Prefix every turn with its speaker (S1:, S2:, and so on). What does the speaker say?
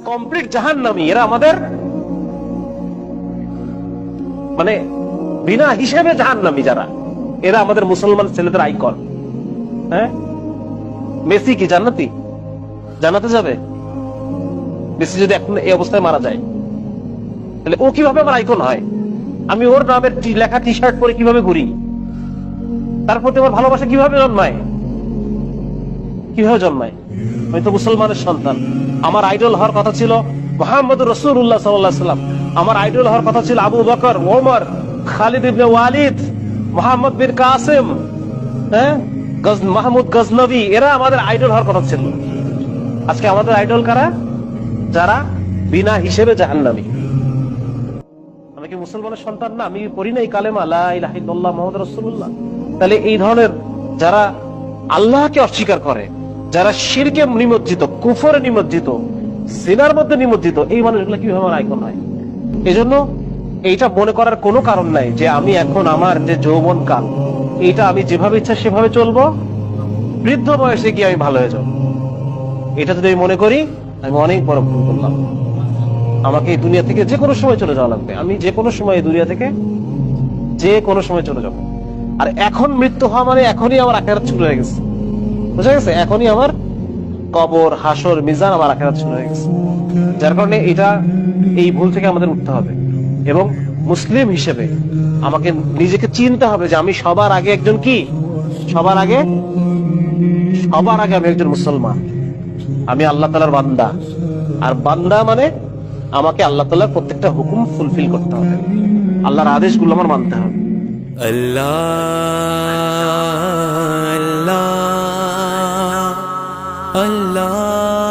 S1: Complete জাহান্নামী। এরা আমাদের মানে বিনা হিসেবে জাহান্নামী যারা, এরা আমাদের মুসলমান ছেলেদের আইকন। হ্যাঁ, মেসি কি জান্নাতি? জান্নাতে যাবে? মেসি যদি এখন এই অবস্থায় মারা যায়, তাহলে ও কিভাবে আমার আইকন হয়? আমি ওর নামের লেখা টি শার্ট পরে কিভাবে ঘুরি? তার প্রতি আমার ভালোবাসা কিভাবে জন্মায়? কিভাবে জন্মায়? আমি তো মুসলমানের সন্তান। আমার আইডল হওয়ার কথা ছিল মুহাম্মদুর রাসূলুল্লাহ সাল্লাল্লাহু আলাইহি ওয়াসাল্লাম। আমার আইডল হওয়ার কথা ছিল আবু বকর, ওমর, খালিদ ইবনে ওয়ালিদ, মুহাম্মদ বিন কাসিম, হ্যাঁ, মাহমুদ গজনবী। এরা আমাদের আইডল হওয়ার কথা ছিল। আজকে আমাদের আইডল কারা? যারা বিনা হিসেবে জাহান্নামী। আমি কি মুসলমানের সন্তান না? আমি পড়ি নাই কালেমা লা ইলাহা ইল্লাল্লাহ মুহাম্মাদুর রাসূলুল্লাহ? তাহলে এই ধরনের যারা আল্লাহকে অস্বীকার করে, যারা শিরকে নিমজ্জিত, কুফরে নিমজ্জিত, সিনার মধ্যে নিমজ্জিত, এই মানুষগুলো কিভাবে আমার আইকন হয়? এই জন্য এইটা মনে করার কোনো কারণ নাই যে আমি এখন আমার যে যৌবন কাল, এইটা আমি যেভাবে ইচ্ছা সেভাবে চলবো, বৃদ্ধ বয়সে গিয়ে আমি ভালো হয়ে যাবো। এটা যদি আমি মনে করি, আমি অনেক বড় ভুল করলাম। আমাকে এই দুনিয়া থেকে যে কোনো সময় চলে যাওয়া লাগবে। আমি যে কোনো সময় এই দুনিয়া থেকে যে কোনো সময় চলে যাবো। আর এখন মৃত্যু হওয়া মানে এখনই আমার আখিরাত শুরু হয়ে গেছে। বুঝা গেছে? এখনই আমার কবর, হাসর, মিজান, আমার আখিরাত শুরু হয়ে গেছে। যার কারণে এটা, এই ভুল থেকে আমাদের উঠতে হবে এবং মুসলিম হিসেবে আমাকে নিজেকে চিনতে হবে যে আমি সবার আগে একজন কি, সবার আগে আমি একজন মুসলমান। আমি আল্লাহ তাআলার বান্দা। আর বান্দা মানে আমাকে আল্লাহ তাআলার প্রত্যেকটা হুকুম ফুলফিল করতে হবে, আল্লাহর আদেশগুলো আমার মানতে হবে।
S2: আল্লাহ আল্লাহ আল্লাহ।